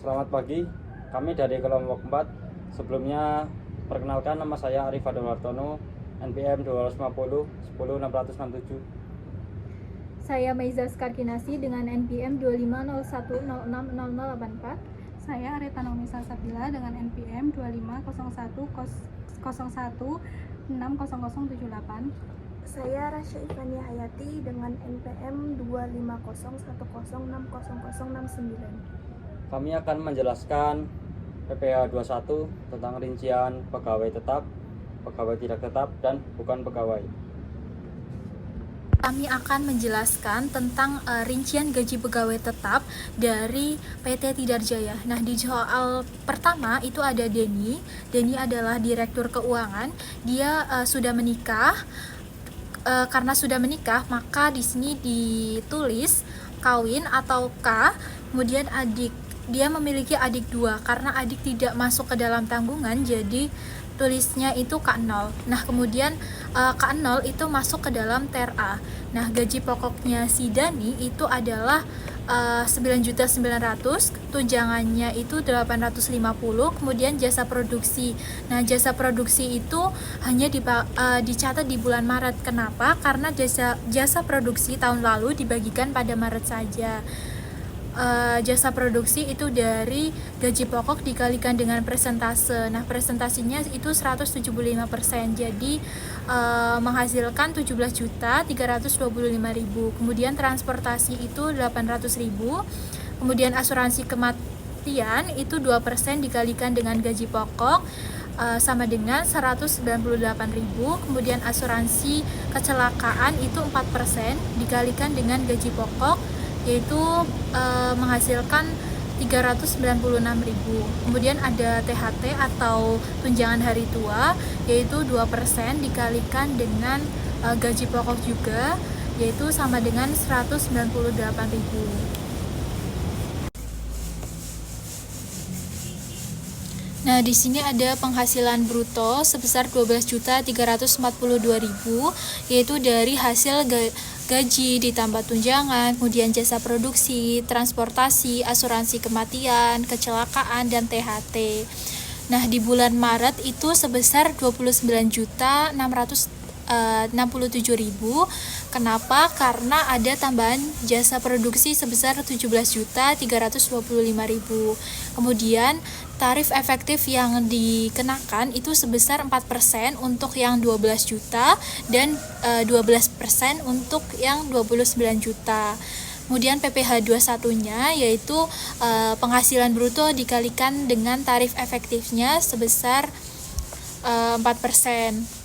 Selamat pagi, kami dari kelompok 4. Sebelumnya, perkenalkan, nama saya Arif Adol Hartono, NPM 250 10 667. Saya Meiza Skarkinasi dengan NPM 2501060084. Saya Arita Nomisa Sabila dengan NPM 250101600078. Saya Rasya Ivania Hayati dengan NPM 25010600069. Kami akan menjelaskan PPh 21 tentang rincian pegawai tetap, pegawai tidak tetap, dan bukan pegawai. Kami akan menjelaskan tentang rincian gaji pegawai tetap dari PT Tidarjaya. Nah, di soal pertama itu ada Denny. Denny adalah direktur keuangan. Dia sudah menikah. Karena sudah menikah, maka di sini ditulis kawin atau K. Kemudian adik. Dia memiliki adik 2. Karena adik tidak masuk ke dalam tanggungan, jadi tulisnya itu K0. Nah, kemudian K0 itu masuk ke dalam TRA. Nah, gaji pokoknya si Dani itu adalah 9.900.000, tunjangannya itu 850, kemudian jasa produksi. Nah, jasa produksi itu hanya dicatat di bulan Maret. Kenapa? Karena jasa produksi tahun lalu dibagikan pada Maret saja. Jasa produksi itu dari gaji pokok dikalikan dengan persentase. Nah, presentasinya itu 175%. Jadi menghasilkan 17.325.000. Kemudian transportasi itu 800.000. Kemudian asuransi kematian itu 2% dikalikan dengan gaji pokok sama dengan 198.000. Kemudian asuransi kecelakaan itu 4% dikalikan dengan gaji pokok, yaitu menghasilkan 396.000. Kemudian ada THT atau tunjangan hari tua, yaitu 2% dikalikan dengan gaji pokok juga, yaitu sama dengan 198.000. Nah, di sini ada penghasilan bruto sebesar 12.342.000, yaitu dari hasil gaji ditambah tunjangan, kemudian jasa produksi, transportasi, asuransi kematian, kecelakaan, dan THT. Nah, di bulan Maret itu sebesar 29.667.000. Kenapa? Karena ada tambahan jasa produksi sebesar 17.325.000. Kemudian tarif efektif yang dikenakan itu sebesar 4% untuk yang 12 juta dan 12% untuk yang 29 juta. Kemudian PPh 21-nya yaitu penghasilan bruto dikalikan dengan tarif efektifnya sebesar 4%.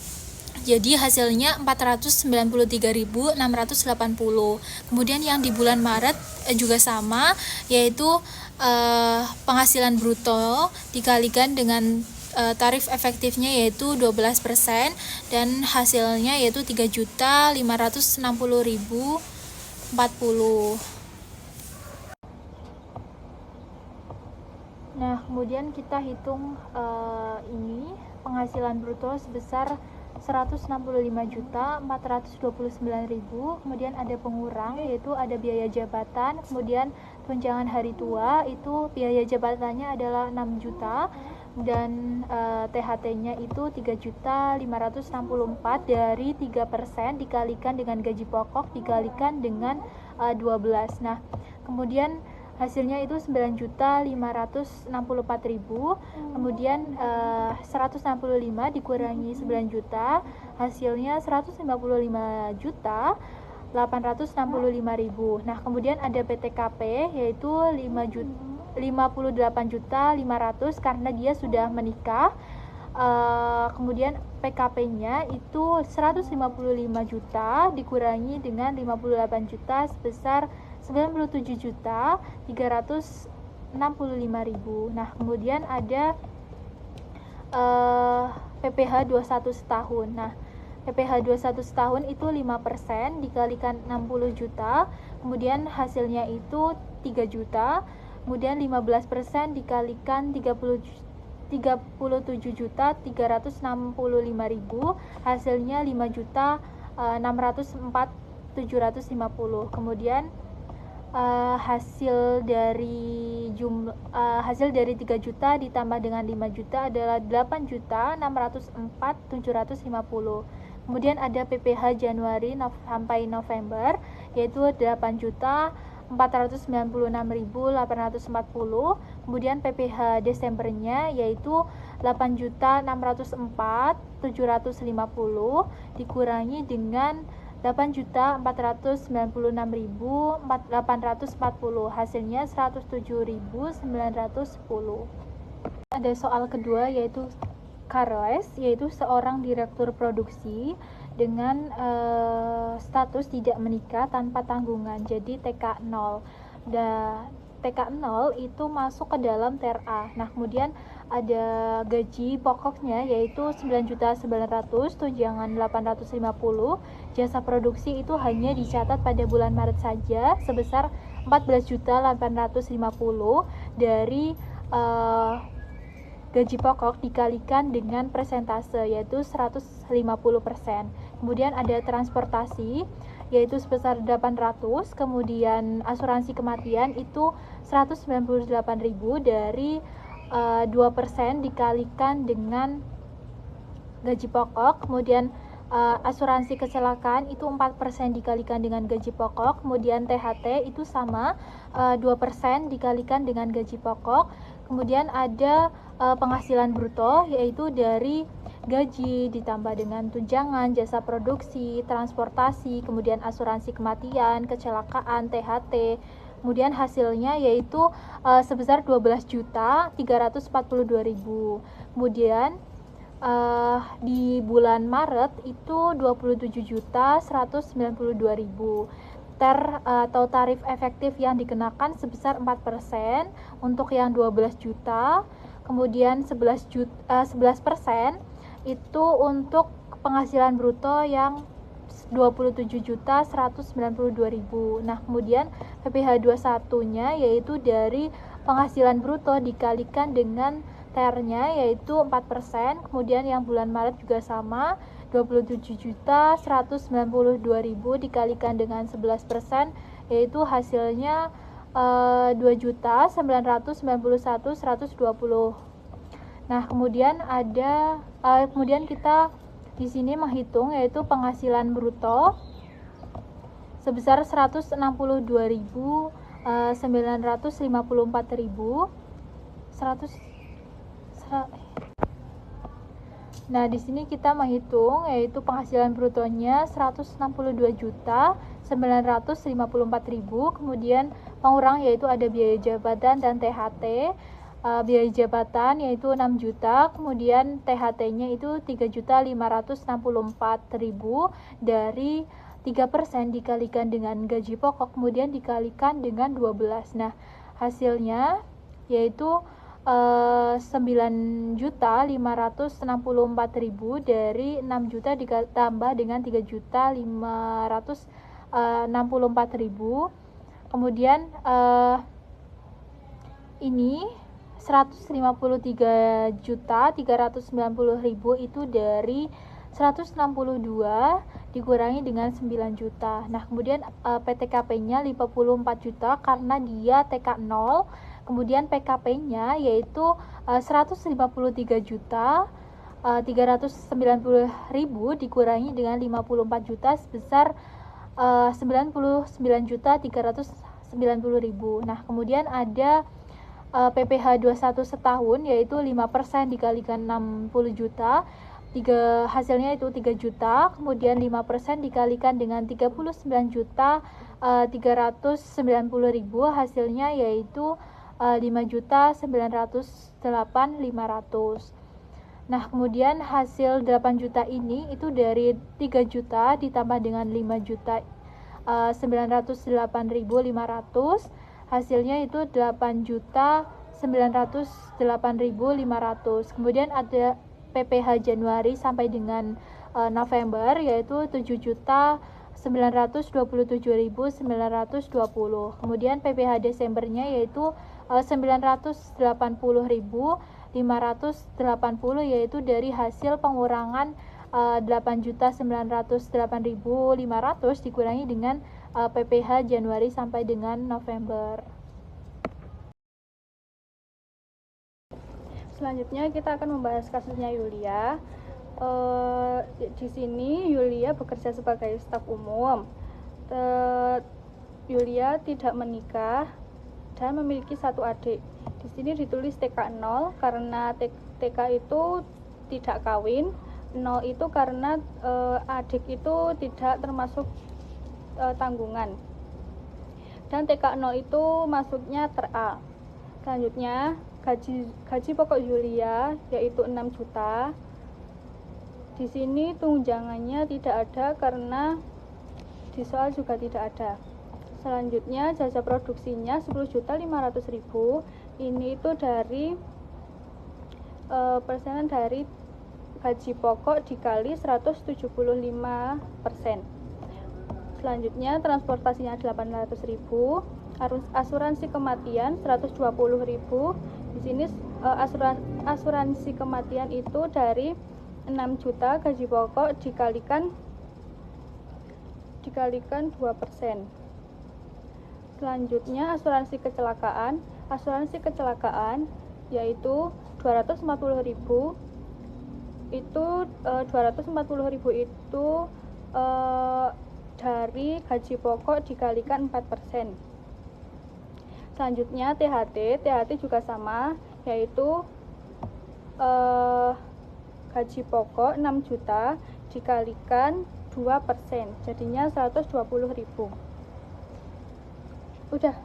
Jadi hasilnya 493.680. Kemudian yang di bulan Maret juga sama, yaitu penghasilan bruto dikalikan dengan tarif efektifnya yaitu 12% dan hasilnya yaitu 3.560.040. Nah, kemudian kita hitung ini penghasilan bruto sebesar 165.429.000. Kemudian ada pengurang, yaitu ada biaya jabatan, kemudian tunjangan hari tua, itu biaya jabatannya adalah 6 juta dan THT-nya itu 3.564 dari 3% dikalikan dengan gaji pokok dikalikan dengan 12. Nah, kemudian hasilnya itu 9.564.000. Kemudian 165 dikurangi 9 juta, hasilnya 155.865.000. Nah, kemudian ada PTKP yaitu 58.500 karena dia sudah menikah. Kemudian PKP-nya itu 155 juta dikurangi dengan 58 juta sebesar 97.365.000. Nah, kemudian ada PPh 21 setahun. Nah, PPh 21 setahun itu 5% dikalikan 60 juta, kemudian hasilnya itu 3 juta, kemudian 15% dikalikan 37.365.000, hasilnya 5.604.750. Kemudian hasil dari 3 juta ditambah dengan 5 juta adalah 8.604.750. Kemudian ada PPh Januari sampai November yaitu 8.496.840. Kemudian PPh Desembernya yaitu 8.604.750 dikurangi dengan 8.496.840, hasilnya 107.910. Ada soal kedua yaitu Carles, yaitu seorang direktur produksi dengan status tidak menikah tanpa tanggungan, jadi TK0. Dan TK0 itu masuk ke dalam TRA. Nah, kemudian ada gaji pokoknya yaitu 9.900.000, tunjangan 850, jasa produksi itu hanya dicatat pada bulan Maret saja sebesar 14.850 dari gaji pokok dikalikan dengan persentase yaitu 150%. Kemudian ada transportasi yaitu sebesar 800, kemudian asuransi kematian itu 198.000 dari 2% dikalikan dengan gaji pokok. Kemudian asuransi kecelakaan itu 4% dikalikan dengan gaji pokok. Kemudian THT itu sama 2% dikalikan dengan gaji pokok. Kemudian ada penghasilan bruto yaitu dari gaji ditambah dengan tunjangan, jasa produksi, transportasi, kemudian asuransi kematian, kecelakaan, THT. Kemudian hasilnya yaitu sebesar 12.342.000. Kemudian di bulan Maret itu 27.192.000. Atau tarif efektif yang dikenakan sebesar 4% untuk yang 12 juta. Kemudian 11% itu untuk penghasilan bruto yang 27.192.000. Nah, kemudian PPh 21-nya yaitu dari penghasilan bruto dikalikan dengan TR-nya yaitu 4%. Kemudian yang bulan Maret juga sama, 27.192.000 dikalikan dengan 11% yaitu hasilnya 2.991.120. Nah, kemudian kemudian kita di sini menghitung yaitu penghasilan bruto sebesar 162.954.100. Nah, di sini kita menghitung yaitu penghasilan brutonya 162.954.000, kemudian pengurang yaitu ada biaya jabatan dan THT. Biaya jabatan yaitu 6 juta, kemudian THT-nya itu 3.564.000 dari 3% dikalikan dengan gaji pokok, kemudian dikalikan dengan 12. Nah, hasilnya yaitu 9.564.000 dari 6 juta ditambah dengan 3.564.000. Kemudian ini 153.390.000 itu dari 162 dikurangi dengan 9 juta. Nah, kemudian PTKP-nya 54 juta karena dia TK0. Kemudian PKP-nya yaitu 153 juta 390.000 dikurangi dengan 54 juta sebesar 99.390.000. Nah, kemudian ada PPh 21 setahun yaitu 5% dikalikan 60 juta, hasilnya itu 3 juta, kemudian 5% dikalikan dengan 39.390.000, hasilnya yaitu 5.908.500. Nah, kemudian hasil 8 juta ini itu dari 3 juta ditambah dengan 5 juta 908.500, hasilnya itu 8.908.500. Kemudian ada PPh Januari sampai dengan November yaitu 7.927.920. Kemudian PPh Desembernya yaitu 980.580 yaitu dari hasil pengurangan 8.908.500 dikurangi dengan PPh Januari sampai dengan November. Selanjutnya kita akan membahas kasusnya Yulia. Di sini Yulia bekerja sebagai staf umum. Yulia tidak menikah dan memiliki satu adik. Di sini ditulis TK 0 karena TK itu tidak kawin, 0 itu karena adik itu tidak termasuk tanggungan. Dan TK 0 itu masuknya ter A. Selanjutnya gaji pokok Yulia yaitu 6 juta. Di sini tunjangannya tidak ada karena di soal juga tidak ada. Selanjutnya jasa produksinya 10.500.000. Ini itu dari persenan dari gaji pokok dikali 175%. Selanjutnya transportasinya 800.000. Asuransi kematian 120.000. Di sini asuransi kematian itu dari 6 juta gaji pokok dikalikan 2%. Selanjutnya asuransi kecelakaan yaitu 240.000. Itu 240.000 itu dari gaji pokok dikalikan 4%. Selanjutnya THT juga sama, yaitu gaji pokok 6 juta dikalikan 2%, jadinya 120.000. Udah.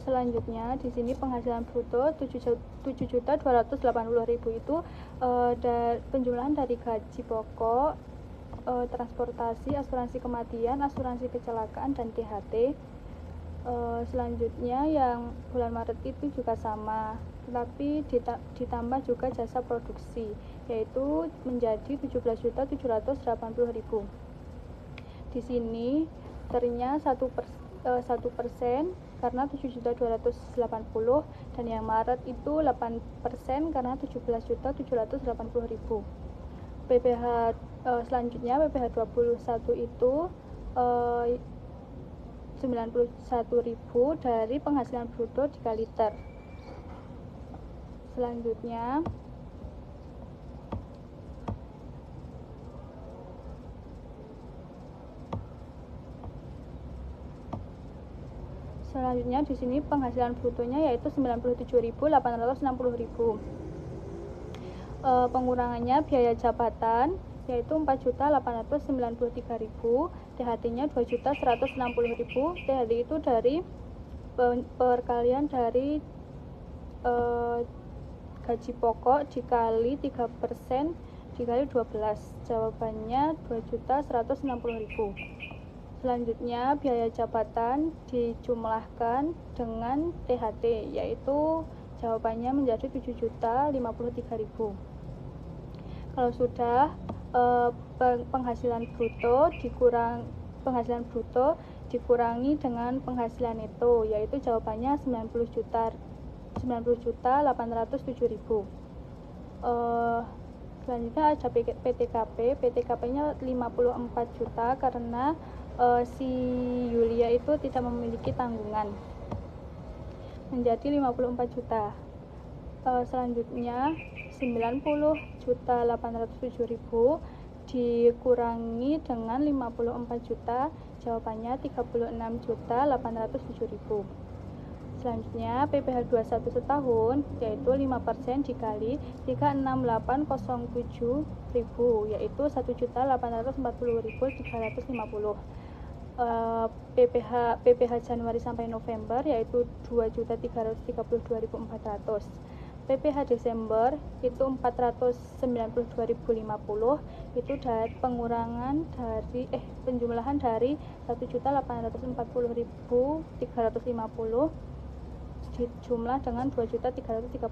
Selanjutnya di sini penghasilan bruto 7.280.000 itu penjumlahan dari gaji pokok, transportasi, asuransi kematian, asuransi kecelakaan, dan THT. Selanjutnya yang bulan Maret itu juga sama, tetapi ditambah juga jasa produksi, yaitu menjadi 17.780.000. Di sini ternya 1% karena 7.280, dan yang Maret itu 8% karena 17.780.000. PPh selanjutnya PPh 21 itu 91.000 dari penghasilan bruto dikali ter. Selanjutnya di sini penghasilan brutonya yaitu 97.860.000. Pengurangannya biaya jabatan yaitu 4.893.000, THT-nya 2.160.000. THT itu dari perkalian dari gaji pokok dikali 3% dikali 12. Jawabannya 2.160.000. Selanjutnya biaya jabatan dijumlahkan dengan THT, yaitu jawabannya menjadi 7.053.000. Kalau sudah penghasilan bruto dikurangi dengan penghasilan neto, yaitu jawabannya 90.807.000. Selanjutnya ada PTKP. PTKP-nya 54 juta karena si Yulia itu tidak memiliki tanggungan, menjadi 54 juta. Selanjutnya 90.807.000 dikurangi dengan 54 juta, jawabannya 36.807.000. Selanjutnya PPh 21 setahun yaitu 5% dikali 36807.000, yaitu 1.840.350. PPh Januari sampai November yaitu 2.332.400. PPh Desember itu 492.050, itu dari penjumlahan dari 1.840.350 dijumlah dengan 2.330.400.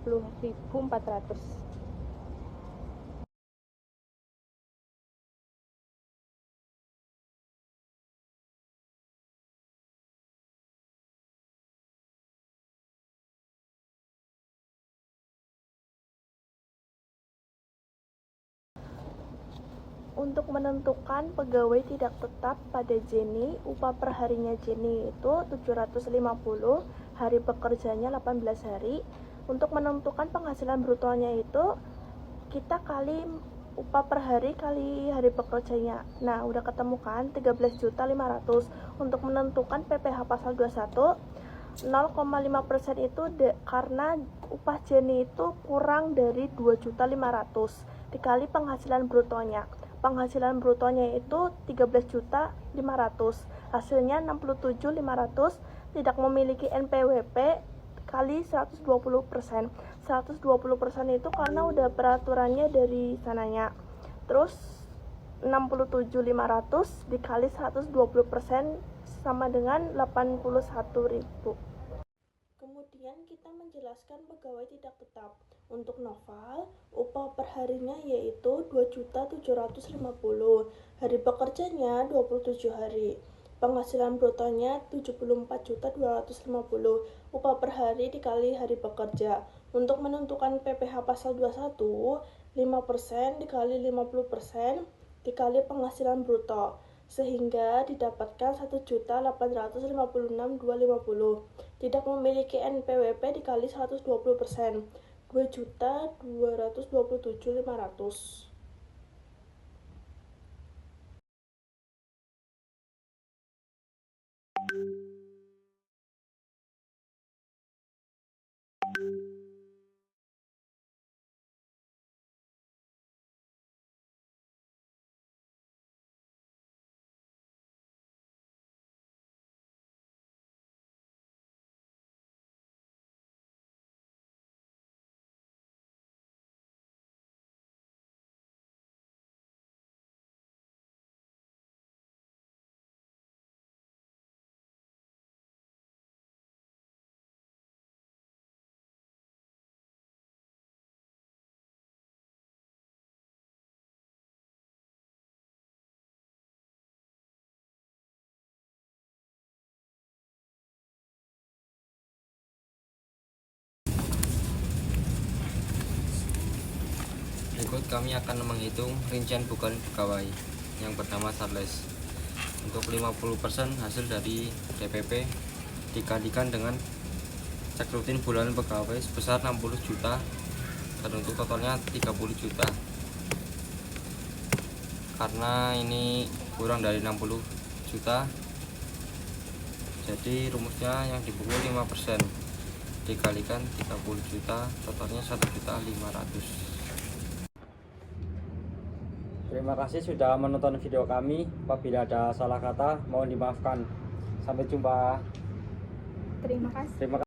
Untuk menentukan pegawai tidak tetap pada Jenny, upah per harinya Jenny itu 750, hari bekerjanya 18 hari. Untuk menentukan penghasilan brutonya itu kita kali upah per hari kali hari bekerjanya. Nah, udah ketemu kan 13.500. Untuk menentukan PPh pasal 21 0,5% itu karena upah Jenny itu kurang dari 2.500 dikali penghasilan brutonya. Penghasilan brutonya itu 13.500, hasilnya 67.500, tidak memiliki NPWP kali 120%. 120% itu karena udah peraturannya dari sananya. Terus 67.500 dikali 120% sama dengan 81.000. Kemudian kita menjelaskan pegawai tidak tetap. Untuk Noval, upah per harinya yaitu 2.750, hari bekerjanya 27 hari. Penghasilan brutonya 74.250, upah per hari dikali hari bekerja. Untuk menentukan PPh pasal 21, 5% dikali 50% dikali penghasilan bruto, sehingga didapatkan 1.856.250. Tidak memiliki NPWP dikali 120%, 2.227.500. Berikut kami akan menghitung rincian bukan pegawai. Yang pertama Charles. Untuk 50% hasil dari DPP dikalikan dengan cek rutin bulanan pegawai sebesar 60 juta dan untuk totalnya 30 juta. Karena ini kurang dari 60 juta, jadi rumusnya yang dipukul 5% dikalikan 30 juta, totalnya 1.500.000. Terima kasih sudah menonton video kami. Apabila ada salah kata mohon dimaafkan. Sampai jumpa. Terima kasih. Terima kasih.